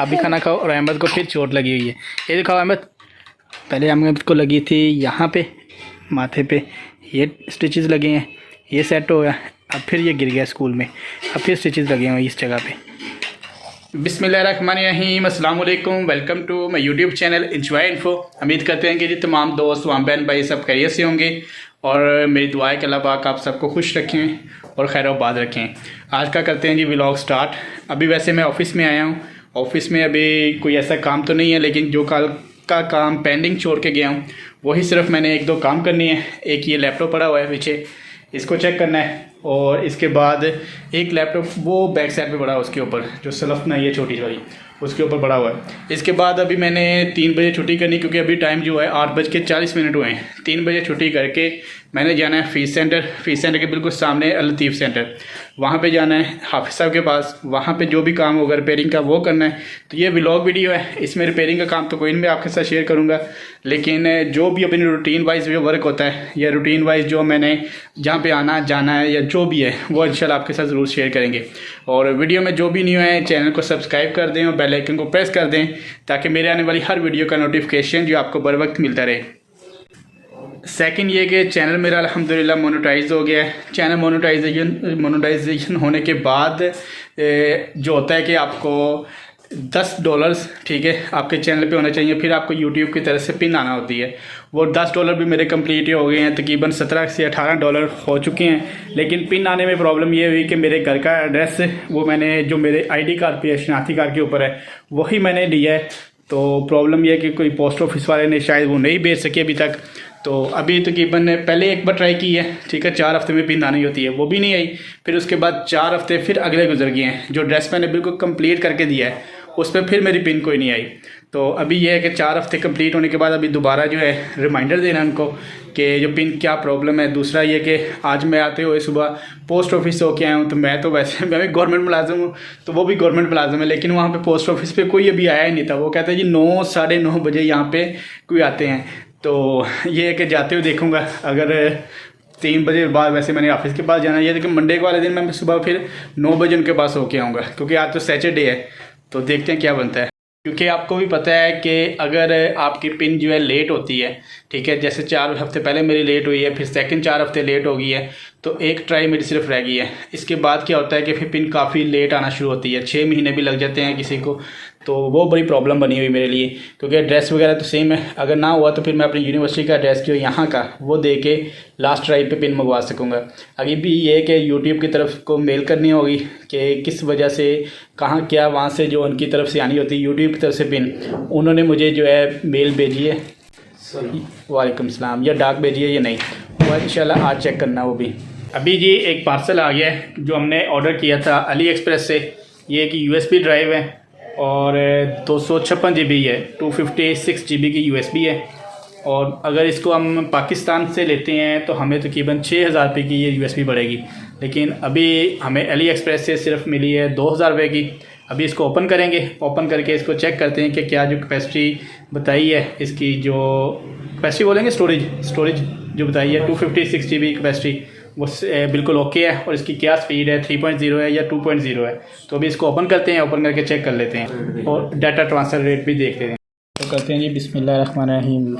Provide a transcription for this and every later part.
आप भी खाना खाओ। और अहमद को फिर चोट लगी हुई है, ये दिखाओ अहमद। पहले अहमद को लगी थी यहाँ पे माथे पे, ये स्टिचेस लगे हैं, ये सेट हो गया। अब फिर ये गिर गया स्कूल में, अब फिर स्टिचेस लगे हुए इस जगह पे। बिस्मिल्लाहिर्रहमानिर्रहीम, अस्सलाम वालेकुम, welcome to my YouTube channel enjoy info. उम्मीद करते हैं कि जी तमाम दोस्त वहाँ बहन भाई सब खैरियत से होंगे और मेरी दुआ है कि अल्लाह पाक आप सबको खुश रखें और खैर आबाद रखें। आज का करते हैं जी व्लॉग स्टार्ट। अभी वैसे मैं ऑफ़िस में आया हूँ। ऑफ़िस में अभी कोई ऐसा काम तो नहीं है, लेकिन जो कल का काम पेंडिंग छोड़ के गया हूँ वही सिर्फ मैंने एक दो काम करनी है। एक ये लैपटॉप पड़ा हुआ है पीछे, इसको चेक करना है, और इसके बाद एक लैपटॉप वो बैक साइड पे पड़ा है, उसके ऊपर जो सलफ नहीं है छोटी वाली, उसके ऊपर पड़ा हुआ है। इसके बाद अभी मैंने 3 बजे छुट्टी करनी, क्योंकि अभी टाइम जो है 8:40 हुए हैं। 3 बजे छुट्टी करके मैंने जाना है फ़ीस सेंटर के बिल्कुल सामने अल लतीफ़ सेंटर, वहाँ पे जाना है हाफिज़ साहब के पास। वहाँ पे जो भी काम होगा रिपेयरिंग का वो करना है। तो ये व्लॉग वीडियो है, इसमें रिपेयरिंग का काम तो कोई नहीं मैं आपके साथ शेयर करूँगा, लेकिन जो भी अपनी रूटीन वाइज जो वर्क होता है या रूटीन वाइज जो मैंने जहाँ पे आना जाना है या जो भी है वो इंशाल्लाह आपके साथ ज़रूर शेयर करेंगे। और वीडियो में जो भी न्यू है चैनल को सब्सक्राइब कर दें और बेल आइकन को प्रेस कर दें, ताकि मेरे आने वाली हर वीडियो का नोटिफिकेशन जो आपको बर वक्त मिलता रहे। सेकंड ये कि चैनल मेरा अल्हम्दुलिल्लाह मोनेटाइज हो गया है। चैनल मोनेटाइजेशन होने के बाद जो होता है कि आपको $10 ठीक है आपके चैनल पे होना चाहिए, फिर आपको यूट्यूब की तरफ से पिन आना होती है। वो $10 भी मेरे कंप्लीट हो गए हैं, तकरीबन $17 से $18 हो चुके हैं। लेकिन पिन आने में प्रॉब्लम ये हुई कि मेरे घर का एड्रेस वो मैंने जो मेरे ID कार्ड पे शनाख्ती कार्ड के ऊपर है वही मैंने लिया है। तो प्रॉब्लम यह है कि कोई पोस्ट ऑफिस वाले ने शायद वो नहीं भेज सके अभी तक। तो अभी तकरीबन पहले एक बार ट्राई की है, ठीक है, 4 हफ्ते में पिन आनी होती है, वो भी नहीं आई। फिर उसके बाद 4 हफ्ते फिर अगले गुजर गए हैं। जो ड्रेस मैंने बिल्कुल कंप्लीट करके दिया है उस पर फिर मेरी पिन कोई नहीं आई। तो अभी ये है कि 4 हफ्ते कंप्लीट होने के बाद अभी दोबारा जो है रिमाइंडर देना उनको कि जो पिन क्या प्रॉब्लम है। दूसरा ये कि आज मैं आते हुए सुबह पोस्ट ऑफिस से होके आया हूँ। तो मैं तो वैसे मैं भी गवर्नमेंट मुलाजिम हूँ, तो वो भी गवर्नमेंट मुलाजिम है, लेकिन वहाँ पे पोस्ट ऑफिस पे कोई अभी आया ही नहीं था। वो कहते हैं जी 9 साढ़े 9 बजे यहाँ पे कोई आते हैं। तो ये है कि जाते हुए देखूँगा, अगर 3 बजे बाद वैसे मैंने ऑफिस के पास जाना है, लेकिन मंडे वाले दिन मैं सुबह फिर 9 बजे उनके पास होके आऊँगा, क्योंकि आज तो सैटरडे है। तो देखते हैं क्या बनता है, क्योंकि आपको भी पता है कि अगर आपकी पिन जो है लेट होती है, ठीक है, जैसे 4 हफ्ते पहले मेरी लेट हुई है, फिर सेकंड 4 हफ्ते लेट हो गई है, तो एक ट्राई मेरी सिर्फ रह गई है। इसके बाद क्या होता है कि फिर पिन काफ़ी लेट आना शुरू होती है, 6 महीने भी लग जाते हैं किसी को। तो वो बड़ी प्रॉब्लम बनी हुई मेरे लिए, क्योंकि एड्रेस वगैरह तो सेम है। अगर ना हुआ तो फिर मैं अपनी यूनिवर्सिटी का एड्रेस जो यहाँ का वो दे के लास्ट ट्राई पे पिन मंगवा सकूँगा। अभी भी ये कि यूट्यूब की तरफ को मेल करनी होगी कि किस वजह से कहाँ क्या वहाँ से जो उनकी तरफ से आनी होती है यूट्यूब की तरफ से पिन, उन्होंने मुझे जो है मेल भेजी है, वालेकुम सलाम, या डाक भेजी है या नहीं, वो इंशाल्लाह आज चेक करना। वो भी अभी जी एक पार्सल आ गया है जो हमने ऑर्डर किया था अली एक्सप्रेस से। ये एक USB ड्राइव है और 256 GB है, 256 GB की USB है। और अगर इसको हम पाकिस्तान से लेते हैं तो हमें तकरीबन 6000 रुपये की ये USB पड़ेगी, लेकिन अभी हमें अली एक्सप्रेस से सिर्फ मिली है 2000 रुपये की। अभी इसको ओपन करेंगे, ओपन करके इसको चेक करते हैं कि क्या जो कैपेसिटी बताई है इसकी, जो कैपेसिटी बोलेंगे स्टोरेज जो बताई है 256 GB कैपेसिटी, वो बिल्कुल ओके है। और इसकी क्या स्पीड है, 3.0 है या 2.0 है। तो अभी इसको ओपन करते हैं, ओपन करके चेक कर लेते हैं और डाटा ट्रांसफ़र रेट भी देख लेते हैं। तो करते हैं जी बिस्मिल्लाहिर्रहमानिर्रहीम,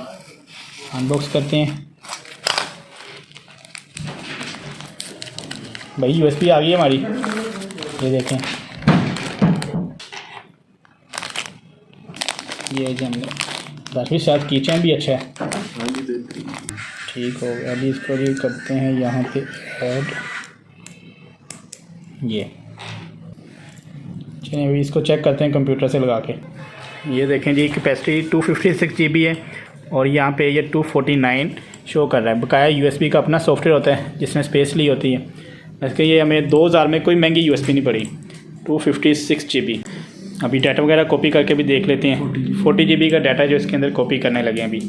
अनबॉक्स करते हैं। भाई USB आ गई है हमारी, ये देखें, ये जी हमने बाकी साथ किचन भी अच्छा है, ठीक हो गया। अभी इसको भी करते हैं यहाँ पे ऐड, ये चलिए अभी इसको चेक करते हैं कंप्यूटर से लगा के। ये देखें जी कैपेसिटी 256 GB है और यहाँ पे ये 249 शो कर रहा है। बकाया USB का अपना सॉफ्टवेयर होता है जिसमें स्पेस ली होती है। वैसे ये हमें 2000 में कोई महंगी USB नहीं पड़ी, 256 GB। अभी डाटा वगैरह कॉपी करके भी देख लेते हैं। 40 GB का डाटा जो इसके अंदर कॉपी करने लगे हैं। अभी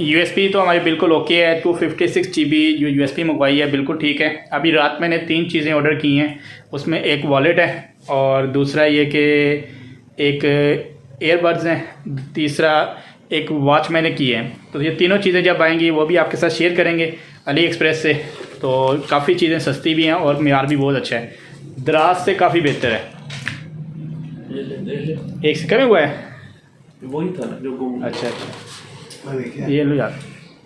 USB तो हमारी बिल्कुल ओके है, 256 GB जो USB मंगवाई है बिल्कुल ठीक है। अभी रात मैंने 3 चीज़ें ऑर्डर की हैं, उसमें एक वॉलेट है और दूसरा ये कि एक एयरबड्स हैं, तीसरा एक वॉच मैंने की है। तो ये तीनों चीज़ें जब आएंगी वो भी आपके साथ शेयर करेंगे अली एक्सप्रेस से। तो काफ़ी चीज़ें सस्ती भी हैं और मेयार भी बहुत अच्छा है, दराज से काफ़ी बेहतर है। एक सिक्का में हुआ है, वही था ना जो गुम। अच्छा अच्छा, ये लो यार,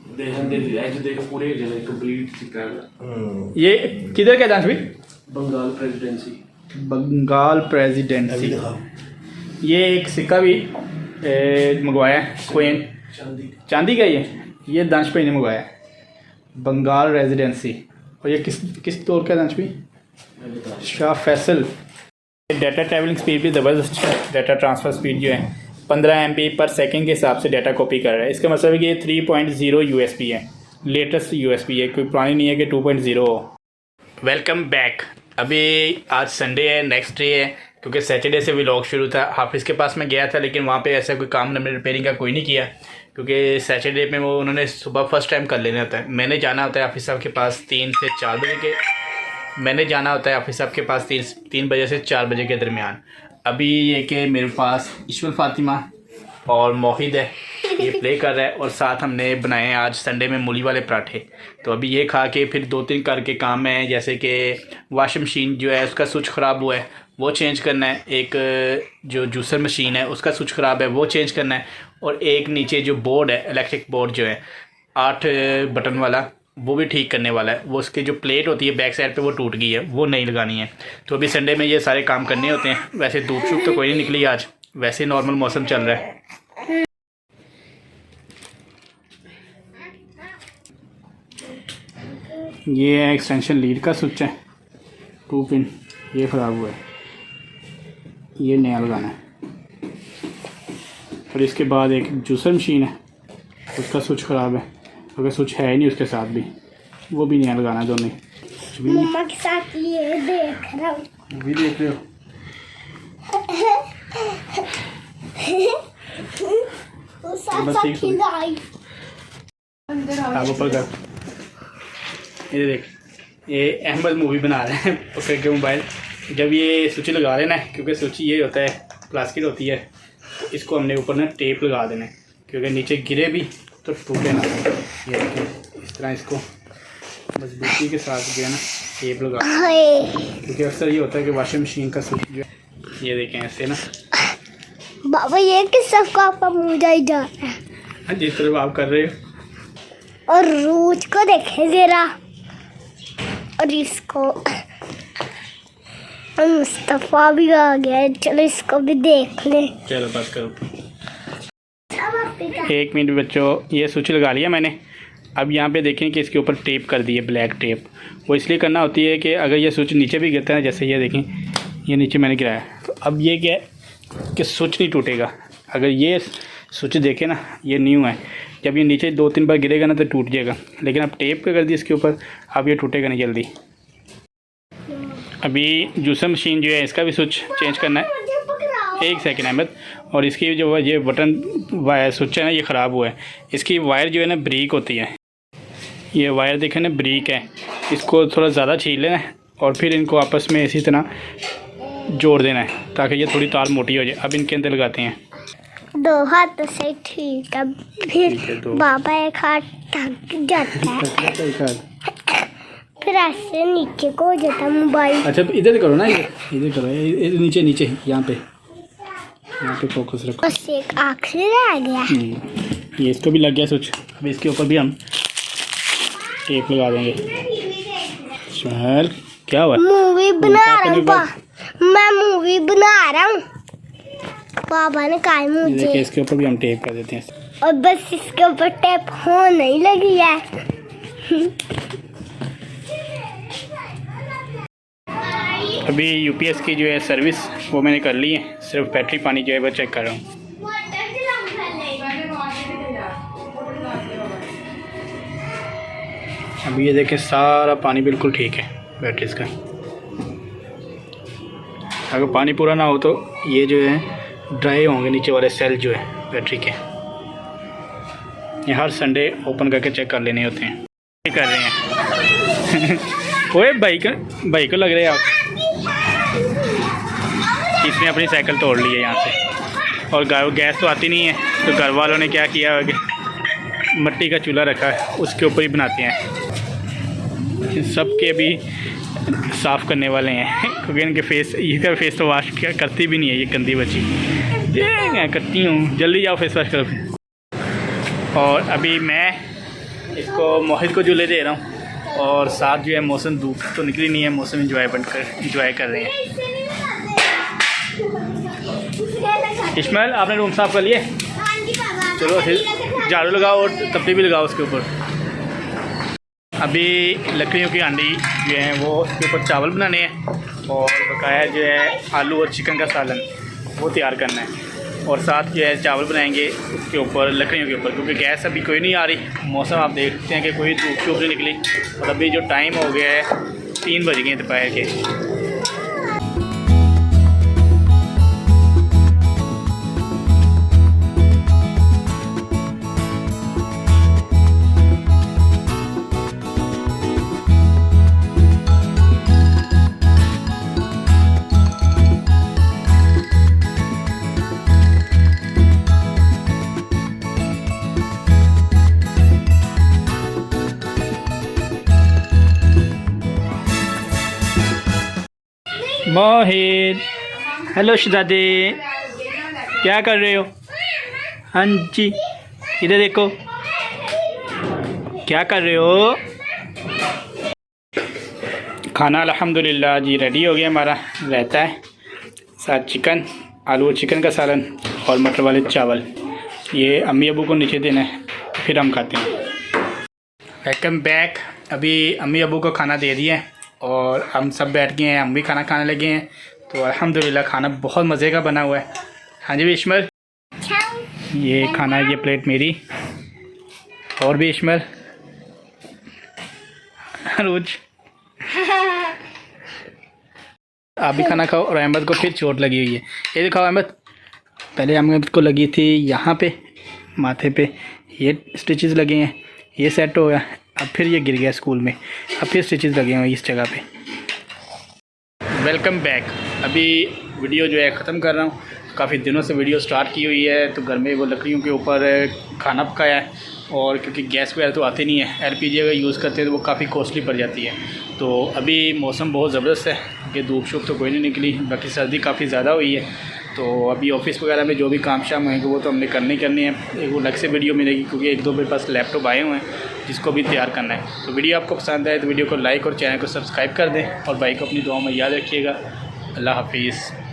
देखो पूरे कंप्लीट सिक्का है। ये किधर का डांस भी? बंगाल प्रेसिडेंसी। बंगाल प्रेसिडेंसी। ये एक सिक्का भी मंगवाया है, कोइन चांदी का, ये दांश पे ने मंगवाया है, बंगाल रेजिडेंसी। और ये किस दौर का दांश भी? Shah Faisal. Data travelling speed भी ज़बरदस्त है। डाटा ट्रांसफ़र स्पीड जो है 15 MB पर सेकंड के हिसाब से डाटा कॉपी कर रहा है। इसका मतलब है कि ये 3.0 USB है, लेटेस्ट USB है, कोई पुरानी नहीं है कि 2.0 हो। Welcome back. अभी आज संडे है, नेक्स्ट डे है, क्योंकि सैटरडे से व्लॉग शुरू था। हाफिज़ के पास मैं गया था, लेकिन वहाँ पे ऐसा कोई काम हमने रिपेयरिंग का कोई नहीं किया, क्योंकि सैटरडे में वो उन्होंने सुबह फर्स्ट टाइम कर लेना होता है। मैंने जाना होता है हाफिज़ साहब के पास 3 से 4 बजे के, मैंने जाना होता है हाफिज़ साहब के पास 3 बजे से 4 बजे के दरमियान। अभी ये कि मेरे पास ईश्वर फातिमा और मोहिद है, ये प्ले कर रहा है, और साथ हमने बनाए हैं आज संडे में मूली वाले पराठे। तो अभी ये खा के फिर 2-3 करके काम है, जैसे कि वॉशिंग मशीन जो है उसका स्विच ख़राब हुआ है, वो चेंज करना है। एक जो जूसर मशीन है उसका स्विच ख़राब है, वो चेंज करना है। और एक नीचे जो बोर्ड है, इलेक्ट्रिक बोर्ड जो है 8 बटन वाला, वो भी ठीक करने वाला है। वो उसकी जो प्लेट होती है बैक साइड पे वो टूट गई है, वो नई लगानी है। तो अभी संडे में ये सारे काम करने होते हैं। वैसे धूप शूप तो कोई नहीं निकली आज, वैसे नॉर्मल मौसम चल रहा है। ये है एक्सटेंशन लीड का स्विच है, 2 पिन, ये ख़राब हुआ है, ये नया लगाना है। और इसके बाद एक जूसर मशीन है, उसका स्विच ख़राब है, अगर स्विच है ही नहीं उसके साथ भी, वो भी नया लगाना है। दोनों मम्मा के साथ ये देख रहा हूँ, भी देख रहे हो? बस एक आप ऊपर कर, ये देख, ये अहमद मूवी बना रहे हैं पकड़ के मोबाइल। जब ये स्विच लगा लेना है, क्योंकि स्विच ये होता है प्लास्टिक होती है, तो इसको हमने ऊपर ना टेप लगा देना है, क्योंकि नीचे गिरे भी तो टूटे ना। ये देखिए इस तरह इसको मजबूती के साथ जो है ना टेप लगा, क्योंकि अक्सर ये होता है कि वॉशिंग मशीन का स्विच जो है, ये देखें ऐसे ना। बाबा ये किस सबको आपका मुँह जा रहा है, जिस तरह आप कर रहे हो। और रूज को देखे जरा, और इसको मुस्तफ़ा भी आ गया है, चलो इसको भी देख ले। चलो बस करो, 1 मिनट बच्चों। ये स्विच लगा लिया मैंने। अब यहाँ पे देखें कि इसके ऊपर टेप कर दी है, ब्लैक टेप। वो इसलिए करना होती है कि अगर ये स्विच नीचे भी गिरता है, जैसे ये देखें ये नीचे मैंने गिराया, तो अब ये क्या है कि स्विच नहीं टूटेगा। अगर ये स्विच देखें ना, ये न्यू है, जब ये नीचे 2-3 बार गिरेगा ना तो टूट जाएगा, लेकिन अब टेप कर दी इसके ऊपर, अब ये टूटेगा नहीं जल्दी। अभी जूसर मशीन जो है इसका भी स्विच चेंज करना है। 1 सेकंड अहमद। और इसकी जो ये बटन वायर स्विच है ना, ये ख़राब हुआ है। इसकी वायर जो है ना ब्रीक होती है, ये वायर देखें ना ब्रीक है, इसको थोड़ा ज़्यादा छील लेना है और फिर इनको आपस में इसी तरह जोड़ देना है, ताकि ये थोड़ी तार मोटी हो जाए। अब इनके अंदर लगाते हैं 2 हाथ से, ठीक है। फिर बाबा एक हाथ थक जाता है, फिर ऐसे नीचे को हो जाता है मोबाइल। अच्छा इधर करो ना, इधर करो, नीचे नीचे यहाँ पे फोकस रखो। बस एक आखिरी रह गया, ये इसको भी लग गया स्विच। अब इसके ऊपर भी हम टेप लगा देंगे। क्या हुआ? मूवी बना रहा हूँ, मैं मूवी बना रहा हूँ। पापा ने कहा मुझे, देखिए इसके ऊपर भी हम टेप कर देते हैं। और बस इसके ऊपर टेप हो नहीं लगी है। अभी यूपीएस की जो है सर्विस वो मैंने कर ली है, सिर्फ बैटरी पानी जो है वो चेक कर रहा हूँ। अभी ये देखें सारा पानी बिल्कुल ठीक है बैटरीज का। अगर पानी पूरा ना हो तो ये जो है ड्राई होंगे नीचे वाले सेल जो है बैटरी के। ये हर संडे ओपन करके चेक कर लेने होते हैं। कर रहे हैं ओए भाई को लग रहे हैं आप। इसने अपनी साइकिल तोड़ ली है यहाँ से, और गैस तो आती नहीं है, तो घर वालों ने क्या किया है, मिट्टी का चूल्हा रखा है, उसके ऊपर ही बनाते हैं। सबके अभी साफ़ करने वाले हैं क्योंकि इनके फेस, इसका फेस तो वाश करती भी नहीं है ये गंदी बच्ची। ये मैं करती हूँ, जल्दी जाओ फेस वॉश करो फिर। और अभी मैं इसको मोहित को झूले दे रहा हूँ और साथ जो है मौसम, धूप तो निकली नहीं है, मौसम इंजॉय कर रहे हैं। इस्माइल आपने रूम साफ़ कर लिए? चलो फिर झाड़ू लगाओ और तपली भी लगाओ उसके ऊपर। अभी लकड़ियों की हांडी जो है वो उसके ऊपर चावल बनाने हैं और बकाया जो है आलू और चिकन का सालन वो तैयार करना है और साथ जो है चावल बनाएंगे उसके ऊपर लकड़ियों के ऊपर, क्योंकि गैस अभी कोई नहीं आ रही। मौसम आप देखते हैं कि कोई धूप नहीं निकली और अभी जो टाइम हो गया है 3 बज गए दोपहर के। मोहित, हेलो शहजादे, क्या कर रहे हो? हाँ जी, इधर देखो, क्या कर रहे हो? खाना अल्हम्दुलिल्लाह जी रेडी हो गया हमारा, रहता है साथ चिकन, आलू और चिकन का सालन और मटर वाले चावल। ये अम्मी अबू को नीचे देना है फिर हम खाते हैं। Welcome back. अभी अम्मी अबू को खाना दे दिया है और हम सब बैठ गए हैं, हम भी खाना खाने लगे हैं। तो अल्हम्दुलिल्लाह खाना बहुत मज़े का बना हुआ है। हाँ जी इस्माइल, ये खाना, ये प्लेट मेरी और भी इस्माइल रोज आप भी खाना खाओ। और अहमद को फिर चोट लगी हुई है, ये दिखाओ अहमद। पहले अहमद को लगी थी यहाँ पे माथे पे, ये स्टिचेस लगे हैं, ये सेट हो गया। अब फिर ये गिर गया स्कूल में, अब फिर स्टिचेस लगे हुए इस जगह पे। Welcome back. अभी वीडियो जो है ख़त्म कर रहा हूँ। काफ़ी दिनों से वीडियो स्टार्ट की हुई है, तो घर में वो लकड़ियों के ऊपर खाना पकाया है और क्योंकि गैस वगैरह तो आती नहीं है, एलपीजी अगर यूज़ करते हैं तो वो काफ़ी कॉस्टली पड़ जाती है। तो अभी मौसम बहुत ज़बरदस्त है कि धूप शूप तो कोई नहीं निकली, बाकी सर्दी काफ़ी ज़्यादा हुई है। तो अभी ऑफिस वगैरह में जो भी काम शाम होंगे वो तो हमने करने हैं। एक वो अलग से वीडियो मिलेगी क्योंकि 1-2 मेरे पास लैपटॉप आए हुए हैं जिसको भी तैयार करना है। तो वीडियो आपको पसंद आए तो वीडियो को लाइक और चैनल को सब्सक्राइब कर दें और भाई को अपनी दुआओं में याद रखिएगा। अल्लाह हाफिज़।